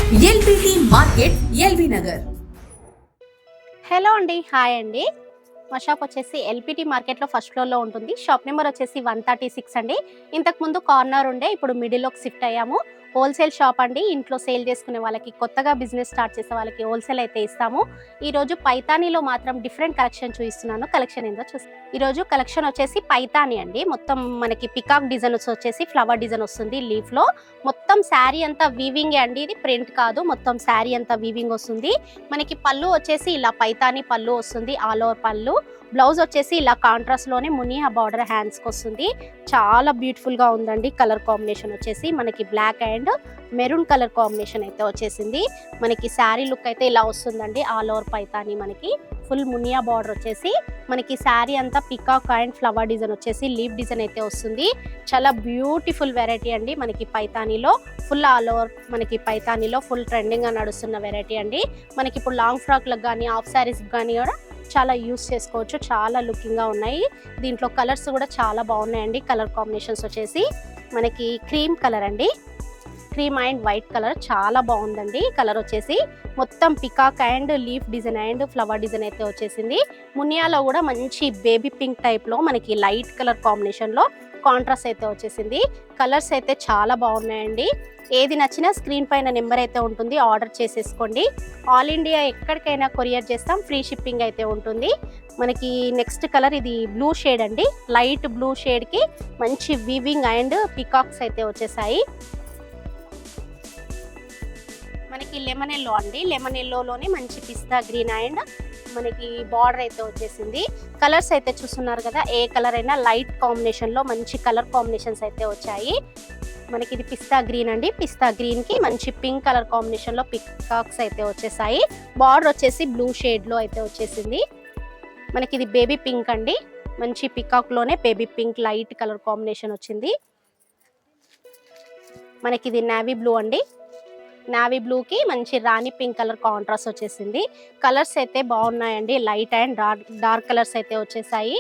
LBT market, LB Nagar. Hello అండి, hi అండి. మా షాప్ వచ్చేసి ఎల్పిటి మార్కెట్లో ఫస్ట్ ఫ్లోర్లో ఉంటుంది. షాప్ నెంబర్ వచ్చేసి 136 అండి. ఇంతకుముందు కార్నర్ ఉండే, ఇప్పుడు మిడిల్లోకి షిఫ్ట్ అయ్యాము. హోల్సేల్ షాప్ అండి. ఇంట్లో సేల్ చేసుకునే వాళ్ళకి, కొత్తగా బిజినెస్ స్టార్ట్ చేసే వాళ్ళకి హోల్సేల్ అయితే ఇస్తాము. ఈరోజు పైతానీలో మాత్రం డిఫరెంట్ కలెక్షన్ చూపిస్తున్నాను. కలెక్షన్ ఏందో చూసి ఈరోజు కలెక్షన్ వచ్చేసి పైతానీ అండి. మొత్తం మనకి పికాక్ డిజైన్ వచ్చేసి ఫ్లవర్ డిజైన్ వస్తుంది లీఫ్లో. మొత్తం శారీ అంతా వీవింగ్ అండి, ఇది ప్రింట్ కాదు. మొత్తం శారీ అంతా వీవింగ్ వస్తుంది. మనకి పళ్ళు వచ్చేసి ఇలా పైతానీ పళ్ళు వస్తుంది, ఆల్ ఓవర్ పళ్ళు. బ్లౌజ్ వచ్చేసి ఇలా కాంట్రాస్ట్ లోనే మునియా బార్డర్ హ్యాండ్స్కి వస్తుంది. చాలా బ్యూటిఫుల్ గా ఉందండి. కలర్ కాంబినేషన్ వచ్చేసి మనకి black and maroon colour combination అయితే వచ్చేసింది. మనకి శారీ లుక్ అయితే ఇలా వస్తుందండి. ఆల్ ఓవర్ పైతానీ మనకి ఫుల్ మునియా బార్డర్ వచ్చేసి మనకి శారీ అంతా పికాక్ అండ్ ఫ్లవర్ డిజైన్ వచ్చేసి లీఫ్ డిజైన్ అయితే వస్తుంది. చాలా బ్యూటిఫుల్ వెరైటీ అండి. మనకి పైతానీలో ఫుల్ ఆల్ ఓవర్ మనకి పైతానీలో ఫుల్ ట్రెండింగ్ గా నడుస్తున్న వెరైటీ అండి. మనకి ఇప్పుడు లాంగ్ ఫ్రాక్లకు కానీ హాఫ్ శారీస్ కానీ కూడా చాలా యూస్ చేసుకోవచ్చు. చాలా లుకింగ్ గా ఉన్నాయి. దీంట్లో కలర్స్ కూడా చాలా బాగున్నాయండి. కలర్ కాంబినేషన్స్ వచ్చేసి మనకి క్రీమ్ కలర్ అండి, క్రీమ్ అండ్ వైట్ కలర్ చాలా బాగుందండి. కలర్ వచ్చేసి మొత్తం peacock and leaf design and flower design అయితే వచ్చేసింది. మునియాలో కూడా మంచి బేబీ పింక్ టైప్ లో మనకి లైట్ కలర్ కాంబినేషన్ లో కాంట్రాస్ట్ అయితే వచ్చేసింది. కలర్స్ అయితే చాలా బాగున్నాయండి. ఏది నచ్చినా స్క్రీన్ పైన నెంబర్ అయితే ఉంటుంది, ఆర్డర్ చేసేసుకోండి. ఆల్ ఇండియా ఎక్కడికైనా కొరియర్ చేస్తాం, ఫ్రీ షిప్పింగ్ అయితే ఉంటుంది. మనకి నెక్స్ట్ కలర్ ఇది బ్లూ షేడ్ అండి. లైట్ బ్లూ షేడ్ కి మంచి వీవింగ్ అండ్ పికాక్స్ అయితే వచ్చేసాయి. మనకి లెమన్ ఎల్లో అండి. లెమన్ ఎల్లోలోనే మంచి పిస్తా గ్రీన్ అండ్ మనకి బార్డర్ అయితే వచ్చేసింది. కలర్స్ అయితే చూస్తున్నారు కదా, ఏ కలర్ అయినా లైట్ కాంబినేషన్ లో మంచి కలర్ కాంబినేషన్స్ అయితే వచ్చాయి. మనకి ఇది పిస్తా గ్రీన్ అండి. పిస్తా గ్రీన్ కి మంచి పింక్ కలర్ కాంబినేషన్ లో పికాక్స్ అయితే వచ్చేసాయి. బార్డర్ వచ్చేసి బ్లూ షేడ్ లో అయితే వచ్చేసింది. మనకి ఇది బేబీ పింక్ అండి. మంచి పికాక్ లోనే baby pink light colour combination వచ్చింది. మనకి ఇది నావీ బ్లూ అండి. నావీ బ్లూ కి మంచి రాణి పింక్ కలర్ కాంట్రాస్ట్ వచ్చేసింది. కలర్స్ అయితే బాగున్నాయండి. లైట్ అండ్ డార్క్ కలర్స్ అయితే వచ్చేసాయి.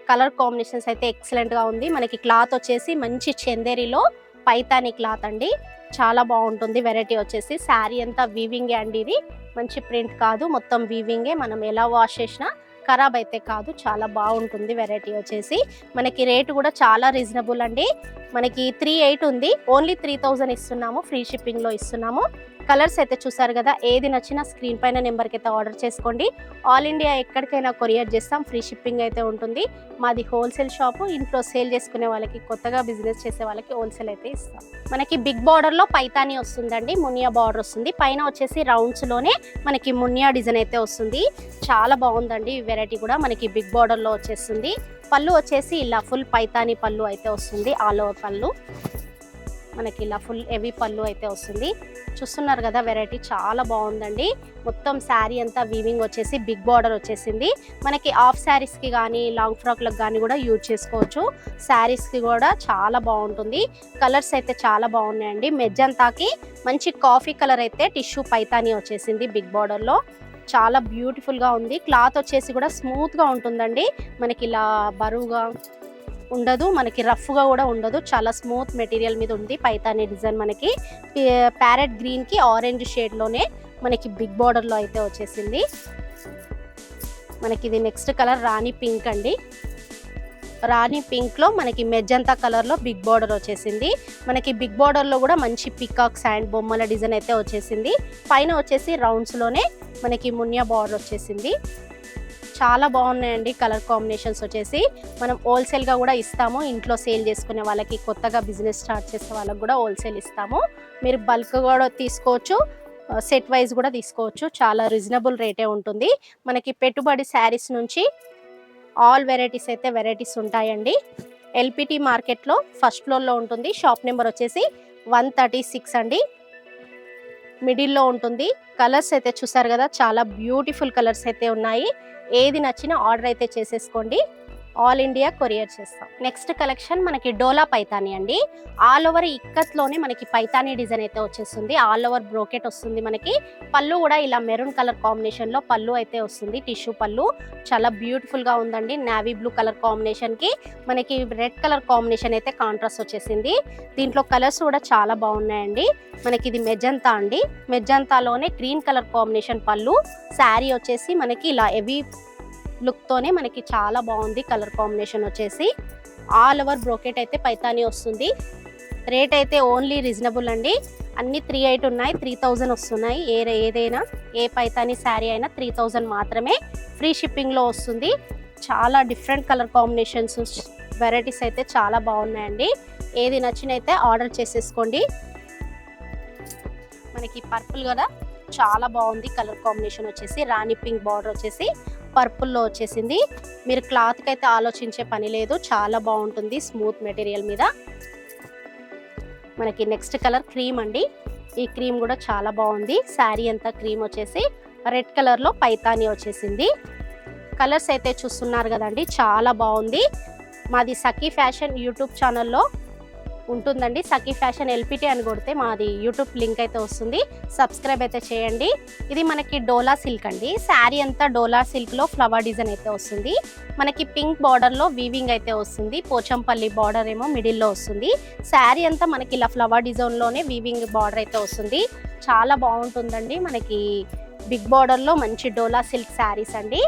కలర్ కాంబినేషన్స్ అయితే ఎక్సలెంట్ గా ఉంది. మనకి క్లాత్ వచ్చేసి మంచి చందేరిలో పైతానీ క్లాత్ అండి. చాలా బాగుంటుంది వెరైటీ వచ్చేసి. శారీ అంతా వీవింగ్ అండి. ఇది మంచి ప్రింట్ కాదు, మొత్తం వీవింగే. మనం ఎలా వాష్ చేసినా ఖరాబ్ అయితే కాదు. చాలా బాగుంటుంది వెరైటీ వచ్చేసి. మనకి రేటు కూడా చాలా రీజనబుల్ అండి. మనకి 38 ఉంది, ఓన్లీ 3000 ఇస్తున్నాము, ఫ్రీ షిప్పింగ్ లో ఇస్తున్నాము. కలర్స్ అయితే చూసారు కదా, ఏది నచ్చినా స్క్రీన్ పైన నెంబర్కి అయితే ఆర్డర్ చేసుకోండి. ఆల్ ఇండియా ఎక్కడికైనా కొరియర్ చేస్తాం, ఫ్రీ షిప్పింగ్ అయితే ఉంటుంది. మాది హోల్సేల్ షాపు. ఇంట్లో సేల్ చేసుకునే వాళ్ళకి, కొత్తగా బిజినెస్ చేసే వాళ్ళకి హోల్సేల్ అయితే ఇస్తాం. మనకి బిగ్ బార్డర్ లో పైతానీ వస్తుందండి. మునియా బార్డర్ వస్తుంది. పైన వచ్చేసి రౌండ్స్ లోనే మనకి మునియా డిజైన్ అయితే వస్తుంది. చాలా బాగుందండి ఈ వెరైటీ కూడా. మనకి బిగ్ బార్డర్ లో వచ్చేస్తుంది. పళ్ళు వచ్చేసి ఇలా ఫుల్ పైతానీ పళ్ళు అయితే వస్తుంది. ఆల్ ఓవర్ పళ్ళు మనకి ఇలా ఫుల్ హెవీ పళ్ళు అయితే వస్తుంది. చూస్తున్నారు కదా, వెరైటీ చాలా బాగుందండి. మొత్తం శారీ అంతా వీవింగ్ వచ్చేసి బిగ్ బార్డర్ వచ్చేసింది. మనకి హాఫ్ శారీస్కి కానీ లాంగ్ ఫ్రాక్లకు కానీ కూడా యూజ్ చేసుకోవచ్చు. శారీస్కి కూడా చాలా బాగుంటుంది. కలర్స్ అయితే చాలా బాగున్నాయండి. మెజంతాకి మంచి కాఫీ కలర్ అయితే టిష్యూ పైతానీ వచ్చేసింది బిగ్ బార్డర్లో. చాలా బ్యూటిఫుల్గా ఉంది. క్లాత్ వచ్చేసి కూడా స్మూత్గా ఉంటుందండి. మనకి ఇలా బరువుగా ఉండదు, మనకి రఫ్గా కూడా ఉండదు. చాలా స్మూత్ మెటీరియల్ మీద ఉంది పైతానీ డిజైన్. మనకి ప్యారెట్ గ్రీన్ కి ఆరెంజ్ షేడ్ లోనే మనకి బిగ్ బార్డర్ లో అయితే వచ్చేసింది. మనకి ఇది నెక్స్ట్ కలర్ రాణి పింక్ అండి. రాణి పింక్ లో మనకి మెజంతా కలర్ లో బిగ్ బార్డర్ వచ్చేసింది. మనకి బిగ్ బార్డర్ లో కూడా మంచి పికాక్స్ అండ్ బొమ్మల డిజైన్ అయితే వచ్చేసింది. పైన వచ్చేసి రౌండ్స్ లోనే మనకి మునియా బార్డర్ వచ్చేసింది. చాలా బాగున్నాయండి కలర్ కాంబినేషన్స్ వచ్చేసి. మనం హోల్సేల్గా కూడా ఇస్తాము. ఇంట్లో సేల్ చేసుకునే వాళ్ళకి, కొత్తగా బిజినెస్ స్టార్ట్ చేసే వాళ్ళకి కూడా హోల్సేల్ ఇస్తాము. మీరు బల్క్ కూడా తీసుకోవచ్చు, సెట్ వైజ్ కూడా తీసుకోవచ్చు. చాలా రీజనబుల్ రేటే ఉంటుంది. మనకి పెట్టుబడి శారీస్ నుంచి ఆల్ వెరైటీస్ ఉంటాయండి. ఎల్పిటి మార్కెట్లో ఫస్ట్ ఫ్లోర్లో ఉంటుంది. షాప్ నెంబర్ వచ్చేసి 136 అండి. మిడిల్లో ఉంటుంది. కలర్స్ అయితే చూసారు కదా, చాలా బ్యూటిఫుల్ కలర్స్ అయితే ఉన్నాయి. ఏది నచ్చినా ఆర్డర్ అయితే చేసేసుకోండి. ఆల్ ఇండియా కొరియర్ చేస్తాం. నెక్స్ట్ కలెక్షన్ మనకి డోలా పైతాని అండి. ఆల్ ఓవర్ ఇక్కత్లోనే మనకి పైతాని డిజైన్ అయితే వచ్చేస్తుంది. ఆల్ ఓవర్ బ్రోకెట్ వస్తుంది. మనకి పళ్ళు కూడా ఇలా మెరూన్ కలర్ కాంబినేషన్లో పళ్ళు అయితే వస్తుంది. టిష్యూ పళ్ళు చాలా బ్యూటిఫుల్గా ఉందండి. నావీ బ్లూ కలర్ కాంబినేషన్కి మనకి రెడ్ కలర్ కాంబినేషన్ అయితే కాంట్రాస్ట్ వచ్చేసింది. దీంట్లో కలర్స్ కూడా చాలా బాగున్నాయండి. మనకి ఇది మెజంతా అండి. మెజంతాలోనే గ్రీన్ కలర్ కాంబినేషన్ పళ్ళు, శారీ వచ్చేసి మనకి ఇలా హెవీ లుక్తోనే మనకి చాలా బాగుంది. కలర్ కాంబినేషన్ వచ్చేసి ఆల్ ఓవర్ బ్రోకెట్ అయితే పైతాని వస్తుంది. రేట్ అయితే ఓన్లీ రీజనబుల్ అండి. అన్ని 38 ఉన్నాయి, 3000 వస్తున్నాయి. ఏదైనా ఏ పైతాని శారీ అయినా 3000 మాత్రమే. ఫ్రీ షిప్పింగ్లో వస్తుంది. చాలా డిఫరెంట్ కలర్ కాంబినేషన్స్ వెరైటీస్ అయితే చాలా బాగున్నాయండి. ఏది నచ్చినైతే ఆర్డర్ చేసేసుకోండి. మనకి పర్పుల్ కదా చాలా బాగుంది. కలర్ కాంబినేషన్ వచ్చేసి రాణి పింక్ బార్డర్ వచ్చేసి పర్పుల్లో వచ్చేసింది. మీరు క్లాత్కి అయితే ఆలోచించే పని లేదు, చాలా బాగుంటుంది స్మూత్ మెటీరియల్ మీద. మనకి నెక్స్ట్ కలర్ క్రీమ్ అండి. ఈ క్రీమ్ కూడా చాలా బాగుంది. శారీ అంతా క్రీమ్ వచ్చేసి రెడ్ కలర్లో పైతాని వచ్చేసింది. కలర్స్ అయితే చూస్తున్నారు కదండి, చాలా బాగుంది. మాది సఖీ ఫ్యాషన్ యూట్యూబ్ ఛానల్లో ఉంటుందండి. సఖీ ఫ్యాషన్ ఎల్పిటి అని కొడితే మాది యూట్యూబ్ లింక్ అయితే వస్తుంది. సబ్స్క్రైబ్ అయితే చేయండి. ఇది మనకి డోలా సిల్క్ అండి. శారీ అంతా డోలా సిల్క్లో ఫ్లవర్ డిజైన్ అయితే వస్తుంది. మనకి పింక్ బార్డర్లో వీవింగ్ అయితే వస్తుంది. పోచంపల్లి బార్డర్ ఏమో మిడిల్లో వస్తుంది. శారీ అంతా మనకి ఇలా ఫ్లవర్ డిజైన్లోనే వీవింగ్ బార్డర్ అయితే వస్తుంది. చాలా బాగుంటుందండి. మనకి బిగ్ బార్డర్లో మంచి డోలా సిల్క్ శారీస్ అండి.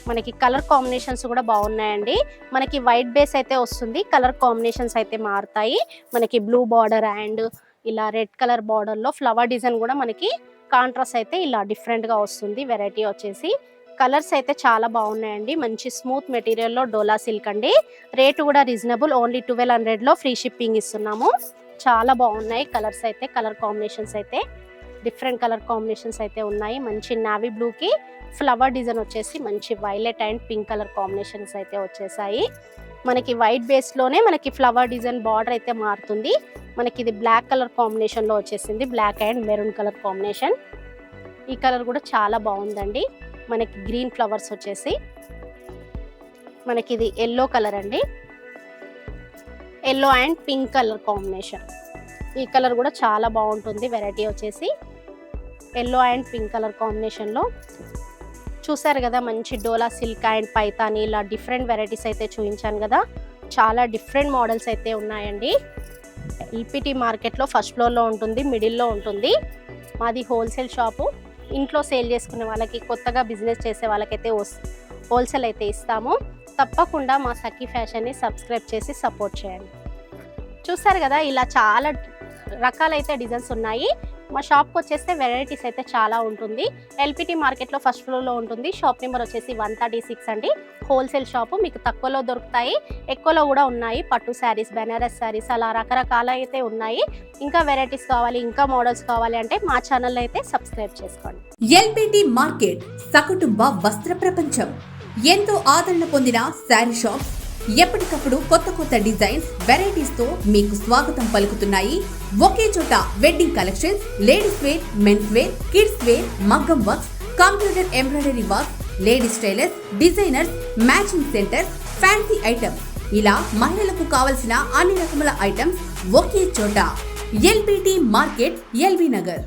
మనకి కలర్ కాంబినేషన్స్ కూడా బాగున్నాయండి. మనకి వైట్ బేస్ అయితే వస్తుంది. కలర్ కాంబినేషన్స్ అయితే మారుతాయి. మనకి బ్లూ బార్డర్ అండ్ ఇలా రెడ్ కలర్ బార్డర్లో ఫ్లవర్ డిజైన్ కూడా మనకి కాంట్రాస్ట్ అయితే ఇలా డిఫరెంట్గా వస్తుంది. వెరైటీ వచ్చేసి కలర్స్ అయితే చాలా బాగున్నాయండి. మంచి స్మూత్ మెటీరియల్లో డోలా సిల్క్ అండి. రేటు కూడా రీజనబుల్, ఓన్లీ 1200లో ఫ్రీ షిప్పింగ్ ఇస్తున్నాము. చాలా బాగున్నాయి కలర్స్ అయితే. కలర్ కాంబినేషన్స్ అయితే డిఫరెంట్ కలర్ కాంబినేషన్స్ అయితే ఉన్నాయి. మంచి నావీ బ్లూకి ఫ్లవర్ డిజైన్ వచ్చేసి మంచి violet and pink colour combinations అయితే వచ్చేసాయి. మనకి వైట్ బేస్లోనే మనకి ఫ్లవర్ డిజైన్ బార్డర్ అయితే మారుతుంది. మనకి ఇది బ్లాక్ కలర్ కాంబినేషన్లో వచ్చేసింది. Black and maroon colour combination. ఈ కలర్ కూడా చాలా బాగుందండి. మనకి గ్రీన్ ఫ్లవర్స్ వచ్చేసి మనకి ఇది ఎల్లో కలర్ అండి. Yellow and pink colour combination. ఈ కలర్ కూడా చాలా బాగుంటుంది. వెరైటీ వచ్చేసి ఎల్లో అండ్ పింక్ కలర్ కాంబినేషన్లో చూసారు కదా. మంచి డోలా సిల్క్ అండ్ పైతాని ఇలా డిఫరెంట్ వెరైటీస్ అయితే చూపించాను కదా. చాలా డిఫరెంట్ మోడల్స్ అయితే ఉన్నాయండి. ఎల్పిటి మార్కెట్లో ఫస్ట్ ఫ్లోర్లో ఉంటుంది, మిడిల్లో ఉంటుంది. మాది హోల్సేల్ షాపు. ఇంట్లో సేల్ చేసుకునే వాళ్ళకి, కొత్తగా బిజినెస్ చేసే వాళ్ళకైతే హోల్సేల్ అయితే ఇస్తాము. తప్పకుండా మా సఖీ ఫ్యాషన్ని సబ్స్క్రైబ్ చేసి సపోర్ట్ చేయండి. చూసారు కదా, ఇలా చాలా రకాలైతే డిజైన్స్ ఉన్నాయి. మా షాప్కి వచ్చేస్తే వెరైటీస్ అయితే చాలా ఉంటుంది. ఎల్పిటి మార్కెట్లో ఫస్ట్ ఫ్లోర్లో ఉంటుంది. షాప్ నెంబర్ వచ్చేసి 136 అండి. Wholesale shop. మీకు తక్కువలో దొరుకుతాయి, ఎక్కువలో కూడా ఉన్నాయి. పట్టు శారీస్, బెనారస్ శారీస్ అలా రకరకాల అయితే ఉన్నాయి. ఇంకా వెరైటీస్ కావాలి, ఇంకా మోడల్స్ కావాలి అంటే మా ఛానల్ అయితే సబ్స్క్రైబ్ చేసుకోండి. ఎల్పిటి మార్కెట్ సకుటుంబ వస్త్ర ప్రపంచం. ఎంతో ఆదరణ పొందిన శారీ షాప్ ఎప్పటికప్పుడు కొత్త కొత్త డిజైన్స్, వెరైటీస్ తో మీకు స్వాగతం పలుకుతున్నాయి. ఒకే చోట wedding collections, ladies wear, mens wear, kids wear, మగ్గం works, computer embroidery work, ladies tailors, designers, matching centre, fancy items, ఇలా మహిళలకు కావలసిన అన్ని రకముల ఐటమ్స్ ఒకే చోట. LPT market, LB Nagar.